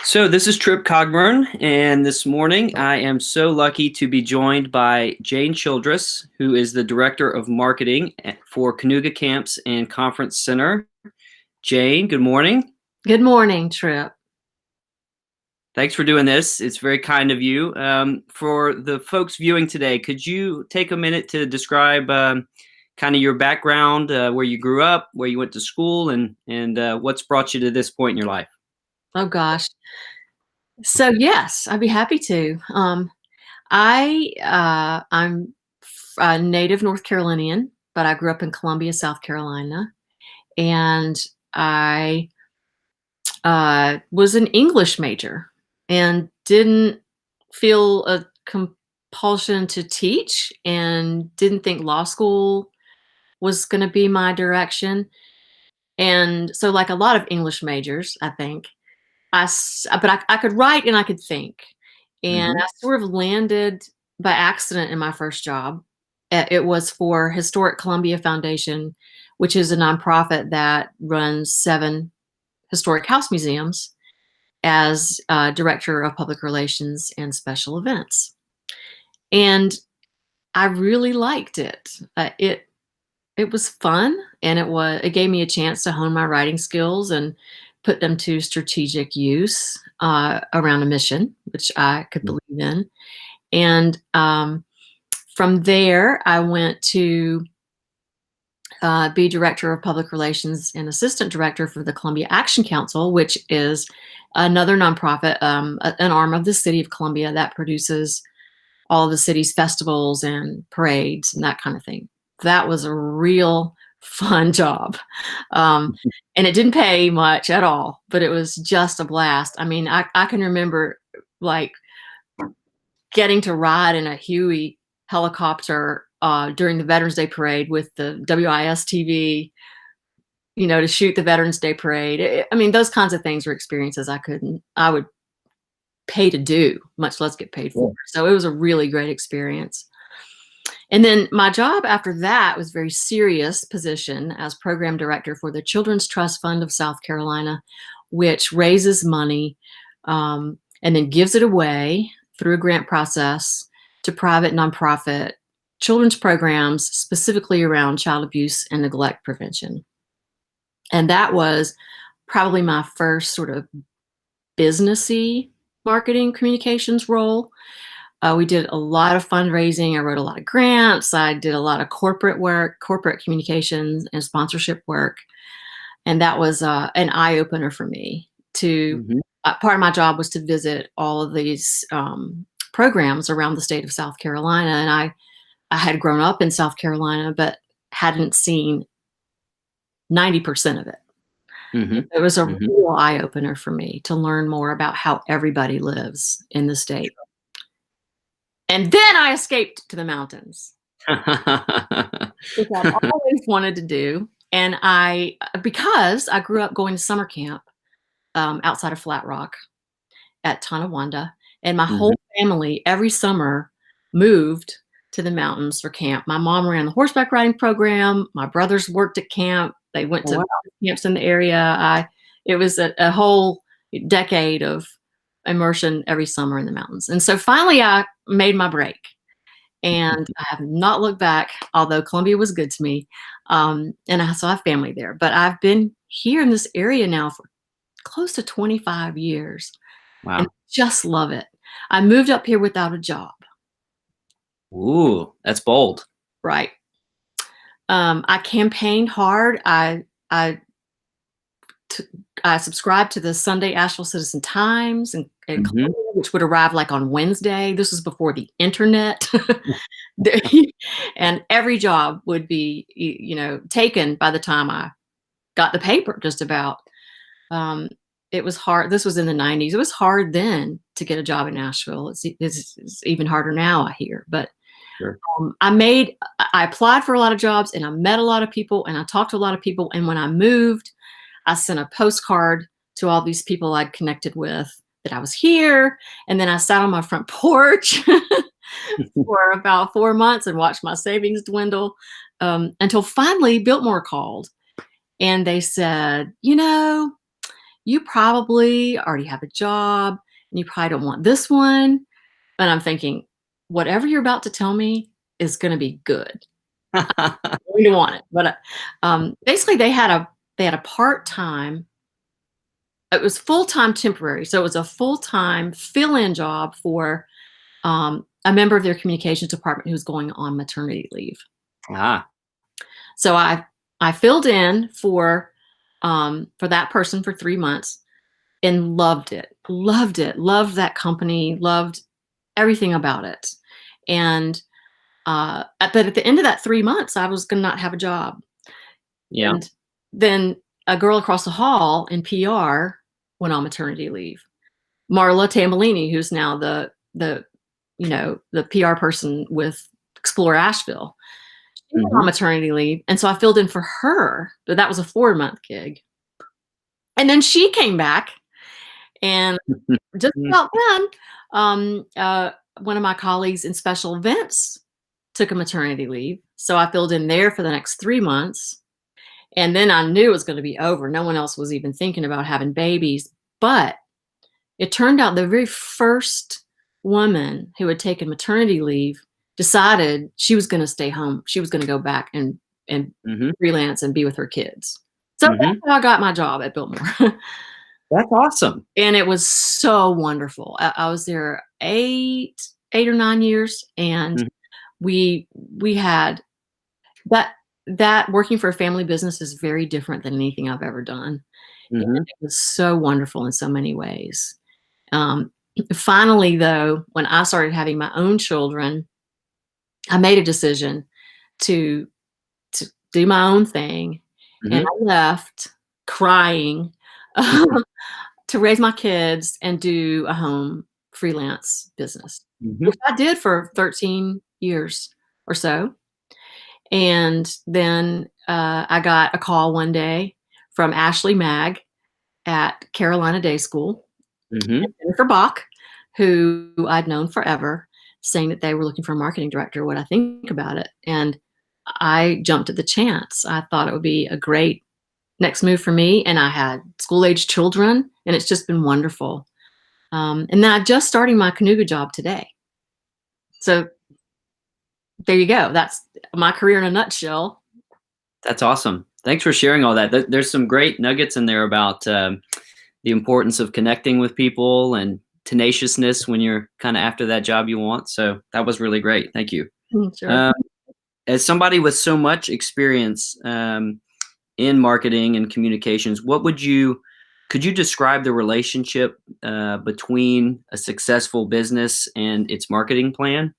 So this is Trip Cogburn, and this morning I am so lucky to be joined by Jane Childress, who is the Director of Marketing for Canoga Camps and Conference Center. Jane, good morning. Good morning, Trip. Thanks for doing this. It's very kind of you. For the folks viewing today, could you take a minute to describe kind of your background, where you grew up, where you went to school, and what's brought you to this point in your life? Oh gosh. So yes, I'd be happy to. I'm a native North Carolinian, but I grew up in Columbia, South Carolina, and I was an English major and didn't feel a compulsion to teach, and didn't think law school was going to be my direction. And so, like a lot of English majors, I think I could write and I could think, and Hmm. I sort of landed by accident in my first job. It was for Historic Columbia Foundation, which is a nonprofit that runs 7 historic house museums, as director of public relations and special events. And I really liked it. It was fun, and it gave me a chance to hone my writing skills and put them to strategic use around a mission, which I could believe in. And from there, I went to be director of public relations and assistant director for the Columbia Action Council, which is another nonprofit, an arm of the city of Columbia that produces all of the city's festivals and parades and that kind of thing. That was a real fun job. Um, and it didn't pay much at all, but it was just a blast. I mean, I can remember like getting to ride in a Huey helicopter during the Veterans Day parade with the WIS TV, to shoot the Veterans Day parade. I mean, those kinds of things were experiences I would pay to do, much less get paid for. So it was a really great experience. And then my job after that was a very serious position as program director for the Children's Trust Fund of South Carolina, which raises money and then gives it away through a grant process to private nonprofit children's programs, specifically around child abuse and neglect prevention. And that was probably my first sort of businessy marketing communications role. We did a lot of fundraising. I wrote a lot of grants. I did a lot of corporate work, corporate communications and sponsorship work. And that was an eye opener for me Hmm. part of my job was to visit all of these programs around the state of South Carolina. And I had grown up in South Carolina, but hadn't seen 90% of it. Hmm. It was a Hmm. real eye opener for me to learn more about how everybody lives in the state. And then I escaped to the mountains, which I've always wanted to do. And because I grew up going to summer camp outside of Flat Rock at Tonawanda, and my whole Hmm. family every summer moved to the mountains for camp. My mom ran the horseback riding program. My brothers worked at camp. They went Oh, to wow. camps in the area. It was a whole decade of immersion every summer in the mountains. And so finally I made my break, and I have not looked back, although Columbia was good to me. So I have family there, but I've been here in this area now for close to 25 years and Wow. just love it. I moved up here without a job, Ooh, that's bold. right? I campaigned hard. T- I subscribed to the Sunday Asheville Citizen Times, and Hmm. Columbia, which would arrive like on Wednesday. This was before the internet. And every job would be, taken by the time I got the paper, just about. Um, it was hard. This was in the 90s. It was hard then to get a job in Nashville. It's even harder now, I hear. But Sure. I applied for a lot of jobs, and I met a lot of people, and I talked to a lot of people. And when I moved, I sent a postcard to all these people I'd connected with that I was here. And then I sat on my front porch for about 4 months and watched my savings dwindle, until finally Biltmore called, and they said, you probably already have a job and you probably don't want this one. And I'm thinking, whatever you're about to tell me is going to be good. We don't want it. But basically, they had a part time. It was full time temporary, so it was a full time fill in job for a member of their communications department who was going on maternity leave. Ah, So I filled in for that person for 3 months and loved it. Loved it. Loved that company. Loved everything about it. And but at the end of that 3 months, I was going to not have a job. yeah. And then a girl across the hall in PR went on maternity leave. Marla Tambellini, who's now the PR person with Explore Asheville. She went on Mhm. maternity leave, and so I filled in for her, but that was a 4-month gig. And then she came back, and just about then, one of my colleagues in special events took a maternity leave, so I filled in there for the next 3 months, and then I knew it was gonna be over. No one else was even thinking about having babies, but it turned out the very first woman who had taken maternity leave decided she was gonna stay home. She was gonna go back and Mhm. freelance and be with her kids. So that's Mhm. how I got my job at Biltmore. That's awesome. And it was so wonderful. I was there 8 or 9 years, and Mhm. we had that that working for a family business is very different than anything I've ever done. And Mhm. it was so wonderful in so many ways. Um, Finally, though, when I started having my own children, I made a decision to to do my own thing, and Mhm. I left crying to raise my kids and do a home freelance business, which Mhm. I did for 13 years or so. And then I got a call one day from Ashley Mag at Carolina Day School, Mhm. Jennifer Bach, who I'd known forever, saying that they were looking for a marketing director. What I think about it, and I jumped at the chance. I thought it would be a great next move for me, and I had school age children, and it's just been wonderful. And then I'm just starting my Canuga job today. So there you go. That's my career in a nutshell. That's awesome. Thanks for sharing all that. There's some great nuggets in there about the importance of connecting with people and tenaciousness when you're kind of after that job you want. So that was really great. Thank you. Sure. Uh, as somebody with so much experience in marketing and communications, could you describe the relationship between a successful business and its marketing plan?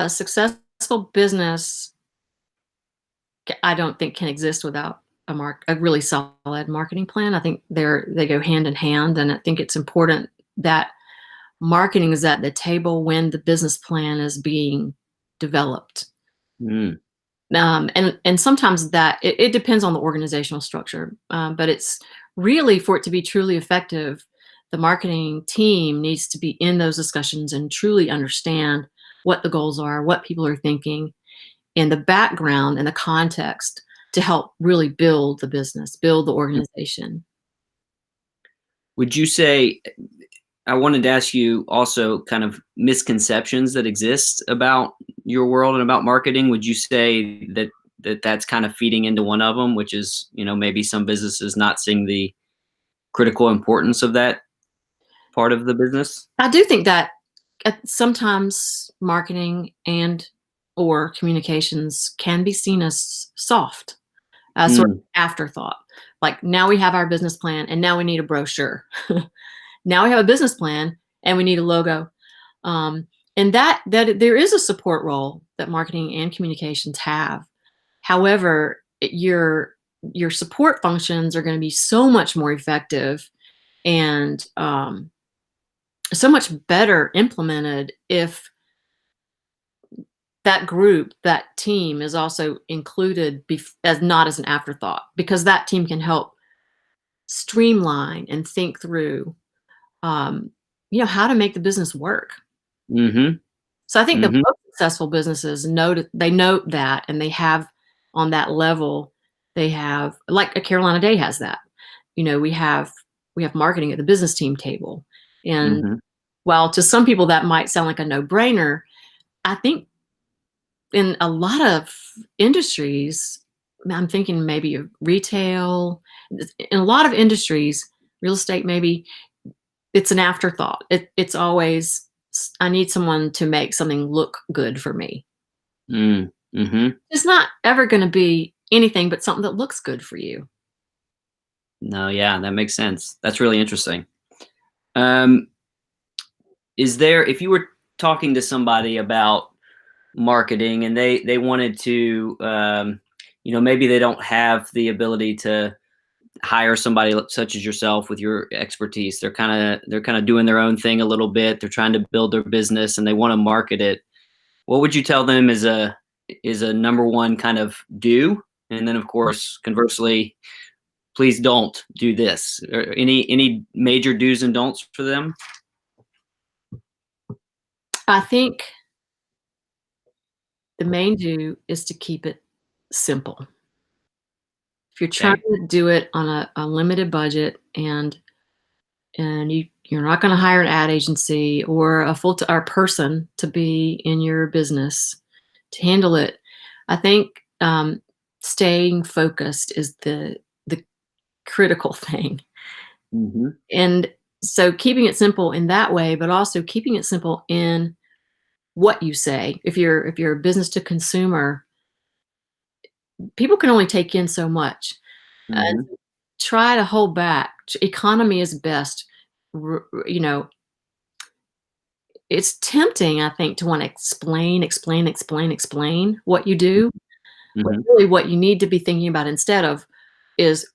Successful business, I don't think can exist without a really solid marketing plan. I think they go hand in hand, and I think it's important that marketing is at the table when the business plan is being developed. Mm, And sometimes that it depends on the organizational structure, but it's really for it to be truly effective, the marketing team needs to be in those discussions and truly understand what the goals are, what people are thinking, and the background and the context to help really build the business, build the mm. organization. Would you say, I wanted to ask you also kind of misconceptions that exist about your world and about marketing. Would you say that that's kind of feeding into one of them, which is, maybe some businesses not seeing the critical importance of that part of the business? I do think that sometimes marketing and or communications can be seen as soft, sort of Mm, afterthought. Like, now we have our business plan, and now we need a brochure. Now we have a business plan, and we need a logo. Um, and that there is a support role that marketing and communications have. However, your support functions are going to be so much more effective and so much better implemented if that group, that team is also included as not as an afterthought, because that team can help streamline and think through, um, how to make the business work. mhm, So I think the mhm, most successful businesses note that, and they have on that level They have, like, a Carolina Day has that. You know, we have marketing at the business team table. And Mhm. while to some people that might sound like a no-brainer, I think in a lot of industries, I'm thinking maybe of retail, in a lot of industries, real estate maybe, it's an afterthought. It's always, I need someone to make something look good for me. Mm. Mhm. It's not ever gonna be anything but something that looks good for you. No, yeah, that makes sense. That's really interesting. Um, is there if you were talking to somebody about marketing and they wanted to, maybe they don't have the ability to hire somebody such as yourself with your expertise. They're kind of doing their own thing a little bit. They're trying to build their business and they want to market it. What would you tell them is a number one kind of do? And then of course, conversely, please don't do this. Or any major do's and don'ts for them? I think the main do is to keep it simple. If you're trying Okay. to do it on a limited budget, and you're not gonna hire an ad agency or a full t or person to be in your business to handle it, I think, staying focused is the critical thing. Mhm. And so keeping it simple in that way, but also keeping it simple in what you say. If you're a business to consumer, people can only take in so much. Mhm. Try to hold back. Economy is best. You know, it's tempting, I think, to want to explain, explain, explain, explain what you do. But Mhm. really, what you need to be thinking about instead of is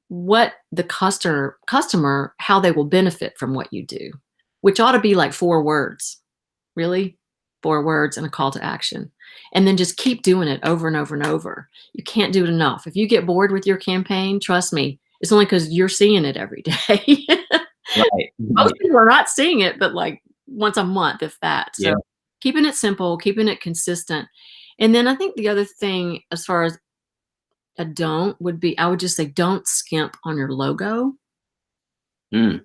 what the customer how they will benefit from what you do, which ought to be like 4 words. Really, 4 words and a call to action, and then just keep doing it over and over and over. You can't do it enough. If you get bored with your campaign, trust me, it's only because you're seeing it every day. Right. Most Right. people are not seeing it, but like once a month, if that. So Yeah. keeping it simple, keeping it consistent. And then I think the other thing, as far as a don't, would be, I would just say don't skimp on your logo. Mm.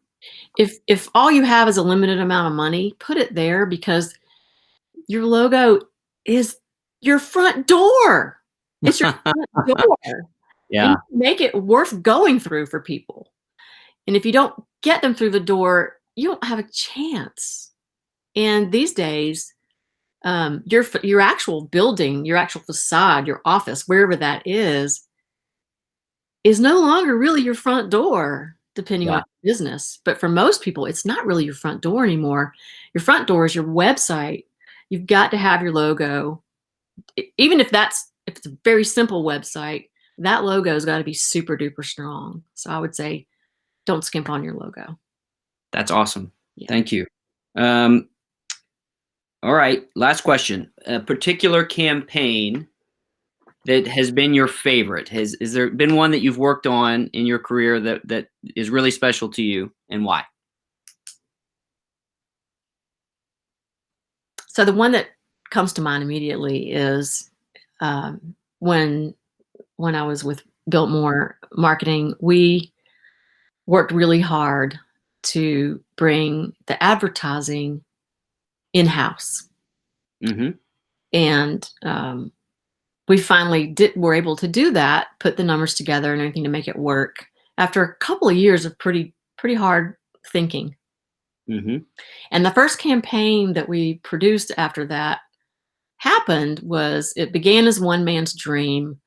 If all you have is a limited amount of money, put it there, because your logo is your front door. It's your front door, and Yeah. you make it worth going through for people. And if you don't get them through the door, you don't have a chance. And these days, your actual building, your actual facade, your office, wherever that is no longer really your front door, depending on Yeah. your business. But for most people, it's not really your front door anymore. Your front door is your website. You've got to have your logo. Even if it's a very simple website, that logo's got to be super duper strong. So I would say don't skimp on your logo. That's awesome. Yeah. Thank you. Um, all right. Last question. A particular campaign that has been your favorite? Has there been one that you've worked on in your career that is really special to you, and why? So the one that comes to mind immediately is, um, when when I was with Biltmore Marketing, we worked really hard to bring the advertising in-house. Mhm. And we finally were able to do that, put the numbers together and everything to make it work after a couple of years of pretty hard thinking. Mhm. And the first campaign that we produced after that happened was, it began as one man's dream.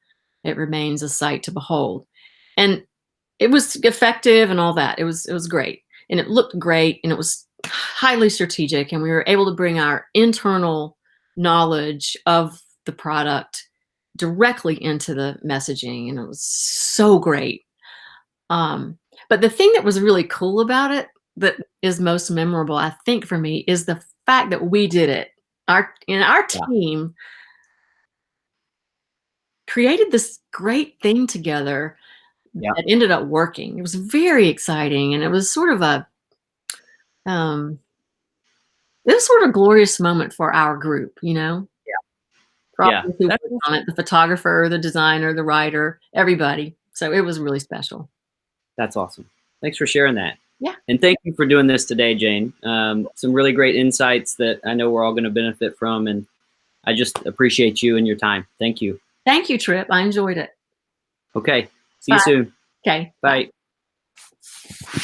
It remains a sight to behold. And it was effective and all that. It was great. And it looked great and it was highly strategic, and we were able to bring our internal knowledge of the product directly into the messaging, and it was so great. Um, but the thing that was really cool about it, that is most memorable, I think, for me, is the fact that we did it. Our Yeah. team created this great thing together Yeah. that ended up working. It was very exciting, and it was sort of um, it was sort of a glorious moment for our group, you know? for all Yeah. those who That's worked on it, the photographer, the designer, the writer, everybody. So it was really special. That's awesome. Thanks for sharing that. Yeah. And thank you for doing this today, Jane. Some really great insights that I know we're all going to benefit from. And I just appreciate you and your time. Thank you. Thank you, Trip. I enjoyed it. Okay. See you Bye. soon. Okay. Bye. Bye.